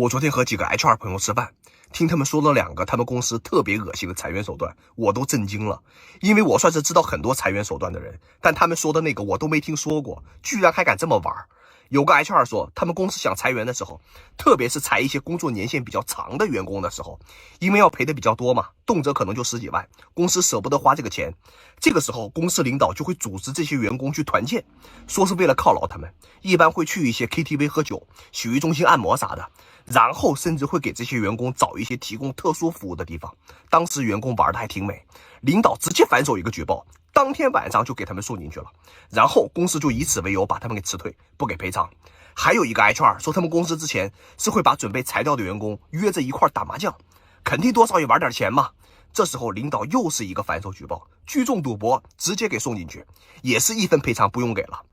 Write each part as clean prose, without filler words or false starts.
我昨天和几个 HR 朋友吃饭，听他们说了2个他们公司特别恶心的裁员手段，我都震惊了。因为我算是知道很多裁员手段的人，但他们说的那个我都没听说过，居然还敢这么玩。有个 HR 说，他们公司想裁员的时候，特别是裁一些工作年限比较长的员工的时候，因为要赔的比较多嘛，动辄可能就10几万，公司舍不得花这个钱。这个时候，公司领导就会组织这些员工去团建，说是为了犒劳他们，一般会去一些 KTV 喝酒、洗浴中心按摩啥的，然后甚至会给这些员工找一些提供特殊服务的地方。当时员工玩的还挺美，领导直接反手一个举报，当天晚上就给他们送进去了，然后公司就以此为由把他们给辞退，不给赔偿。还有一个 HR 说，他们公司之前是会把准备裁掉的员工约着一块打麻将，肯定多少也玩点钱嘛。这时候领导又是一个反手举报，聚众赌博，直接给送进去，也是1分赔偿不用给了。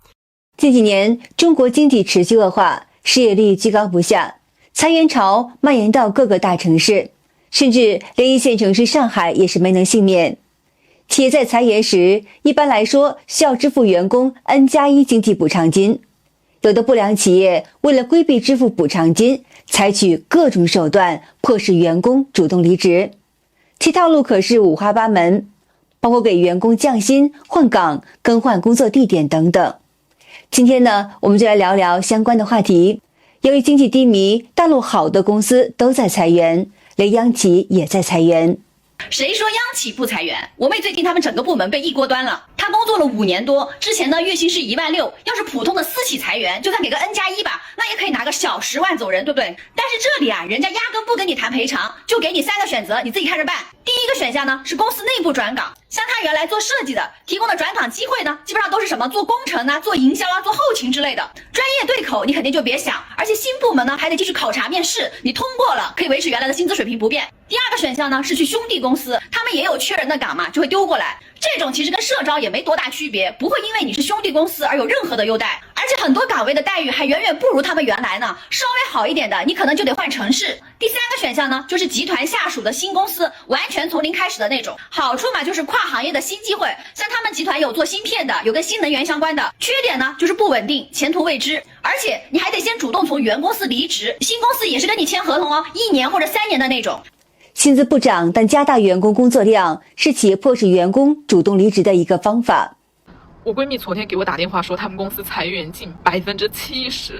近几年中国经济持续恶化，失业率居高不下，裁员潮蔓延到各个大城市，甚至连1线城市上海也是没能幸免。企业在裁员时，一般来说需要支付员工 N+1 经济补偿金。有的不良企业为了规避支付补偿金，采取各种手段迫使员工主动离职，其套路可是五花八门，包括给员工降薪、换岗、更换工作地点等等。今天呢，我们就来聊聊相关的话题。由于经济低迷，大陆好多公司都在裁员，连央企也在裁员。谁说央企不裁员？我妹最近他们整个部门被一锅端了。她工作了5年多，之前呢月薪是16000，要是普通的私企裁员，就算给个 N+1吧，那也可以拿个小10万走人，对不对？但是这里啊，人家压根不跟你谈赔偿，就给你3个选择，你自己看着办。第一个选项呢是公司内部转岗，像他原来做设计的，提供的转岗机会呢，基本上都是什么做工程啊、做营销啊、做后勤之类的，专业对口你肯定就别想，而且新部门呢还得继续考察面试，你通过了可以维持原来的薪资水平不变。第二个选项呢是去兄弟公司，他们也有缺人的岗嘛，就会丢过来。这种其实跟社招也没多大区别，不会因为你是兄弟公司而有任何的优待，而且很多岗位的待遇还远远不如他们原来呢，稍微好一点的你可能就得换城市。第三个选项呢就是集团下属的新公司，完全从零开始的那种，好处嘛就是跨行业的新机会，像他们集团有做芯片的，有跟新能源相关的，缺点呢就是不稳定，前途未知，而且你还得先主动从原公司离职，新公司也是跟你签合同哦，1年或者3年的那种。薪资不涨，但加大员工工作量，是企业迫使员工主动离职的一个方法。我闺蜜昨天给我打电话说，他们公司裁员近70%，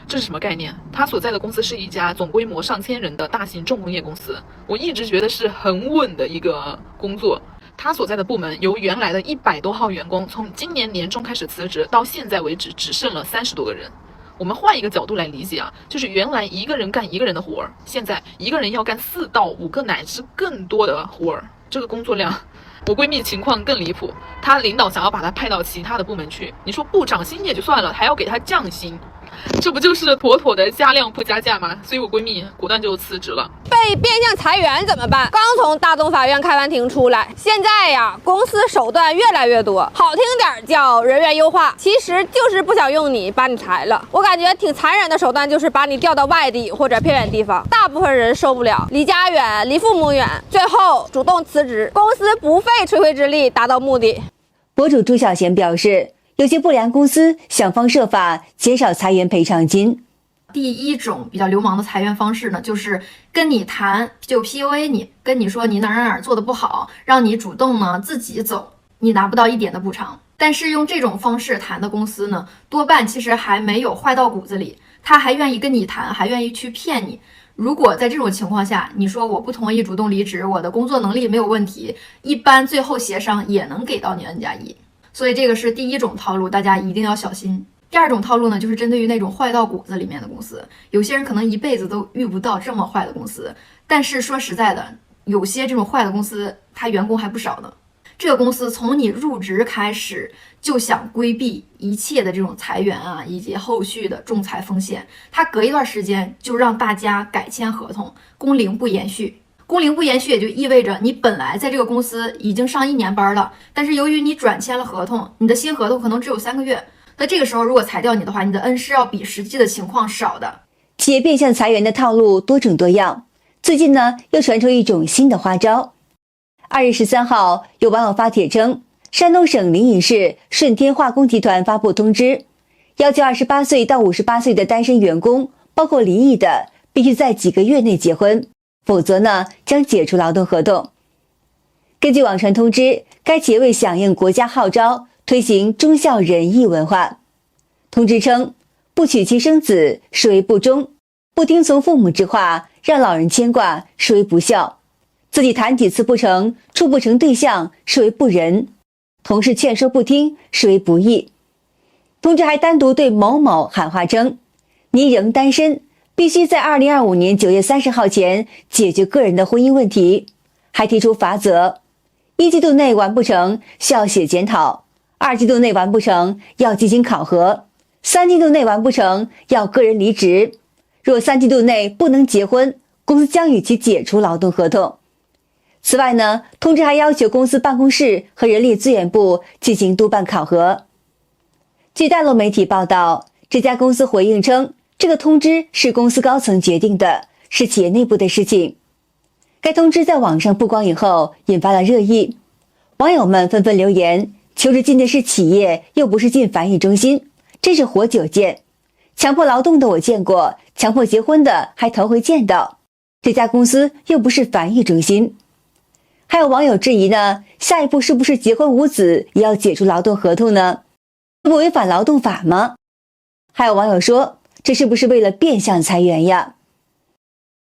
这是什么概念？她所在的公司是一家总规模上千人的大型重工业公司，我一直觉得是很稳的一个工作。她所在的部门由原来的100多号员工，从今年年中开始辞职，到现在为止只剩了30多个人。我们换一个角度来理解啊，就是原来1个人干1个人的活儿，现在1个人要干4到5个乃至更多的活儿，这个工作量，我闺蜜情况更离谱，她领导想要把她派到其他的部门去，你说不涨薪也就算了，还要给她降薪，这不就是妥妥的加量不加价吗？所以我闺蜜果断就辞职了。被变相裁员怎么办？刚从大东法院开完庭出来，现在呀，公司手段越来越多，好听点叫人员优化，其实就是不想用你，把你裁了。我感觉挺残忍的手段就是把你调到外地或者偏远地方，大部分人受不了，离家远，离父母远，最后主动辞职，公司不费吹灰之力达到目的。博主朱小贤表示，有些不良公司想方设法减少裁员赔偿金。第一种比较流氓的裁员方式呢，就是跟你谈，就 PUA 你，跟你说你哪做的不好，让你主动呢自己走，你拿不到1点的补偿。但是用这种方式谈的公司呢，多半其实还没有坏到骨子里，他还愿意跟你谈，还愿意去骗你。如果在这种情况下，你说我不同意主动离职，我的工作能力没有问题，一般最后协商也能给到你 N+1。所以这个是第一种套路，大家一定要小心。第二种套路呢，就是针对于那种坏到骨子里面的公司，有些人可能一辈子都遇不到这么坏的公司，但是说实在的，有些这种坏的公司，他员工还不少呢。这个公司从你入职开始就想规避一切的这种裁员啊，以及后续的仲裁风险，他隔一段时间就让大家改签合同，工龄不延续。工龄不延续也就意味着你本来在这个公司已经上1年班了，但是由于你转签了合同，你的新合同可能只有3个月。那这个时候如果裁掉你的话，你的恩是要比实际的情况少的。企业变相裁员的套路多种多样，最近呢又传出一种新的花招。2月13号，有网友发帖称，山东省临沂市顺天化工集团发布通知，要求28岁到58岁的单身员工，包括离异的，必须在几个月内结婚，否则呢将解除劳动合同。根据网传通知，该企业为响应国家号召，推行忠孝仁义文化。通知称，不娶妻生子视为不忠，不听从父母之话，让老人牵挂视为不孝，自己谈几次不成，处不成对象视为不仁，同事劝说不听视为不义。通知还单独对某某喊话称，您仍单身，必须在2025年9月30号前解决个人的婚姻问题，还提出罚则：1季度内完不成需要写检讨，2季度内完不成要进行考核，3季度内完不成要个人离职，若3季度内不能结婚，公司将与其解除劳动合同。此外呢，通知还要求公司办公室和人力资源部进行督办考核。据大陆媒体报道，这家公司回应称，这个通知是公司高层决定的，是企业内部的事情。该通知在网上曝光以后，引发了热议，网友们纷纷留言，求职进的是企业，又不是进繁育中心，真是活久见。强迫劳动的我见过，强迫结婚的还头回见到，这家公司又不是繁育中心。还有网友质疑呢，下一步是不是结婚无子也要解除劳动合同呢？这不违反劳动法吗？还有网友说，这是不是为了变相裁员呀？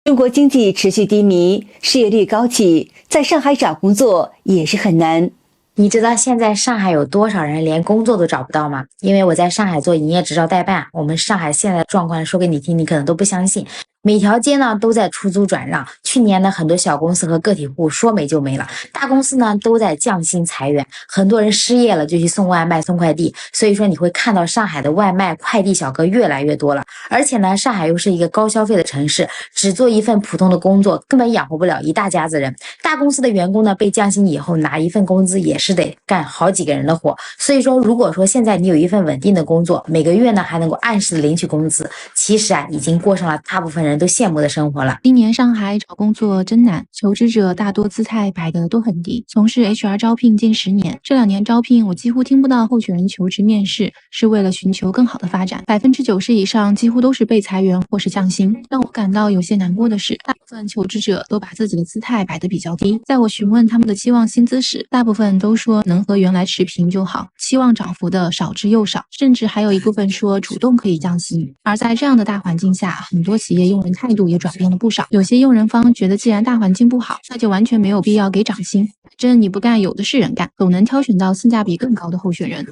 中国经济持续低迷，失业率高企，在上海找工作也是很难。你知道现在上海有多少人连工作都找不到吗？因为我在上海做营业执照代办，我们上海现在的状况说给你听，你可能都不相信。每条街呢都在出租转让，去年呢很多小公司和个体户说没就没了，大公司呢都在降薪裁员，很多人失业了就去送外卖送快递，所以说你会看到上海的外卖快递小哥越来越多了。而且呢上海又是一个高消费的城市，只做一份普通的工作根本养活不了一大家子人，大公司的员工呢被降薪以后拿一份工资也是得干好几个人的活，所以说如果说现在你有一份稳定的工作，每个月呢还能够按时的领取工资，其实已经过上了大部分人都羡慕的生活了。今年上海找工作真难，求职者大多姿态摆得都很低，从事 HR 招聘近10年，这2年招聘我几乎听不到候选人求职面试是为了寻求更好的发展，90%以上几乎都是被裁员或是降薪。让我感到有些难过的是，大部分求职者都把自己的姿态摆得比较低，在我询问他们的期望薪资时，大部分都说能和原来持平就好，期望涨幅的少之又少，甚至还有一部分说主动可以降薪。而在这样的大环境下，很多企业用人态度也转变了不少，有些用人方觉得既然大环境不好，那就完全没有必要给涨薪，反正你不干有的是人干，总能挑选到性价比更高的候选人。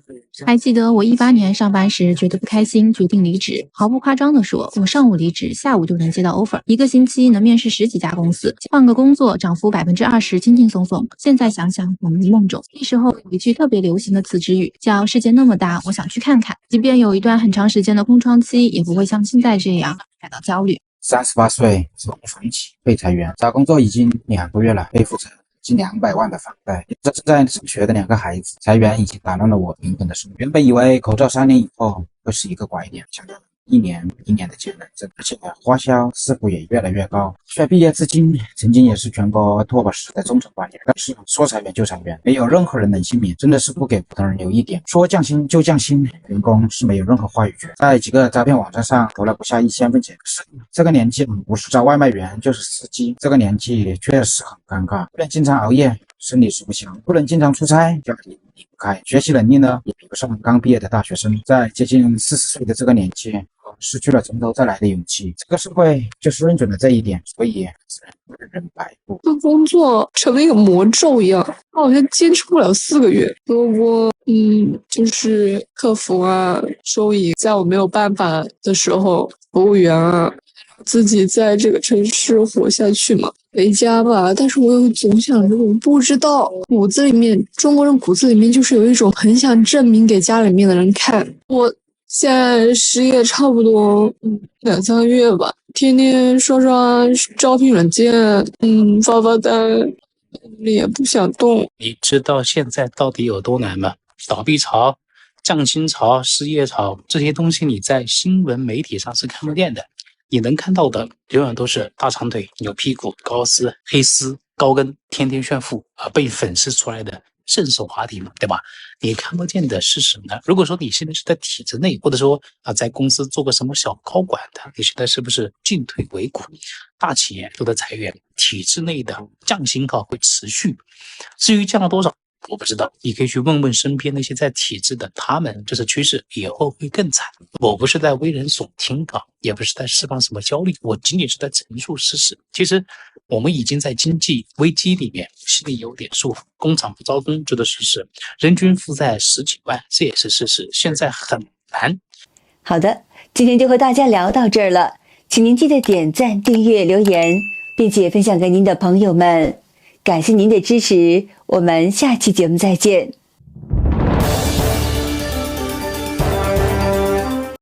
还记得我18年上班时觉得不开心，决定离职，毫不夸张地说，我上午离职，下午就能接到 offer， 一个星期能面试10几家公司，换个工作涨幅20%轻轻松松。现在想想我们梦中，那时候有一句特别流行的辞职语，叫世界那么大，我想去看看。即便有一段很长时间的空窗期，也不会像现在这样感到焦虑。38岁从房企被裁员，找工作已经2个月了，背负着近200万的房贷，这正在上学的2个孩子，裁员已经打乱了我原本的生活。原本以为口罩3年以后会是一个拐点，想到一年的节能，而且花销似乎也越来越高。学毕业至今，曾经也是全国 TOP10的中层管理，但是说裁员就裁员，没有任何人能幸免，真的是不给普通人留一点。说降薪就降薪，员工是没有任何话语权。在几个招聘网站上投了不下1000份简历，这个年纪不是招外卖员就是司机，这个年纪确实很尴尬，不能经常熬夜，生理吃不消，不能经常出差，家里离不开，学习能力呢也比不上刚毕业的大学生，在接近40岁的这个年纪，失去了从头再来的勇气。这个社会就是认准了这一点，所以只能任人摆布。这工作成了一个魔咒一样，我好像坚持不了4个月。如果就是客服啊、收银，在我没有办法的时候，服务员啊，自己在这个城市活下去嘛，回家吧。但是我又总想着，我不知道，骨子里面，中国人骨子里面就是有一种很想证明给家里面的人看。我现在失业差不多2、3个月吧，天天刷招聘软件，发单，也不想动。你知道现在到底有多难吗？倒闭潮、降薪潮、失业潮，这些东西你在新闻媒体上是看不见的，你能看到的永远都是大长腿、牛屁股、高丝、黑丝、高跟，天天炫富被粉饰出来的伸手滑梯嘛，对吧？你看不见的是什么呢？如果说你现在是在体制内，或者说在公司做个什么小高管的，你现在是不是进退维谷？大企业都在裁员，体制内的降薪会持续。至于降了多少，我不知道，你可以去问问身边那些在体制的，他们这是趋势，以后会更惨。我不是在危人耸听也不是在释放什么焦虑，我仅仅是在陈述事实。其实我们已经在经济危机里面，心里有点数。工厂不招工，这个事实，人均负债10几万，这也是事实。现在很难。好的，今天就和大家聊到这儿了，请您记得点赞、订阅、留言，并且分享给您的朋友们。感谢您的支持，我们下期节目再见。